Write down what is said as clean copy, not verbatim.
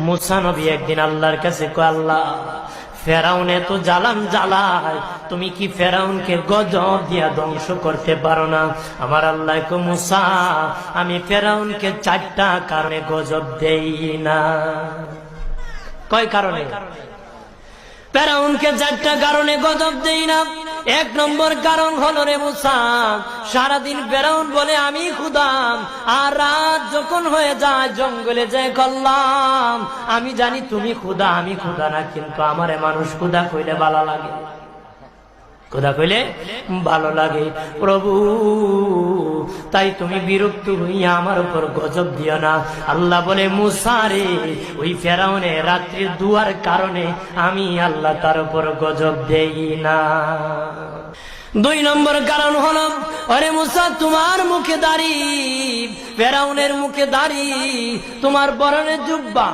মুসা নবী একদিন আল্লাহর কাছে কয়, আল্লাহ ফেরাউন এত জালাম জ্বালায়, তুমি কি ফেরাউনকে গজব দিয়া ধ্বংস করতে পারো না? আমার আল্লাহ কয়, মুসা আমি ফেরাউনকে 4টা কারণে গজব দেই না। কয় কারণে? ফেরাউনকে 4টা কারণে গজব দেই না। 1 নম্বর কারণ হলো, রে মুসা, সারাদিন ফেরাউন বলে আমি খোদা, আর রাত যখন হয়ে যায় জঙ্গলে যায় করলাম আমি জানি তুমি খোদা, আমি খোদা না, কিন্তু আমারে মানুষ খোদা কইলে ভালো লাগে, খোদা কইলে ভালো লাগে। প্রভু তাই তুমি বিরক্ত হইয়া আমার উপর গজব দিও না। আল্লাহ বলে, মুসা রে, ওই ফেরাউনের রাত্রির দুয়ার কারণে আমি আল্লাহ তার উপর গজব দেই না। 2 নম্বর কারণ হলো, আরে মুসা তোমার মুখে দাড়ি, ফেরাউনের মুখে দাড়ি, তোমার পরনে জুব্বা।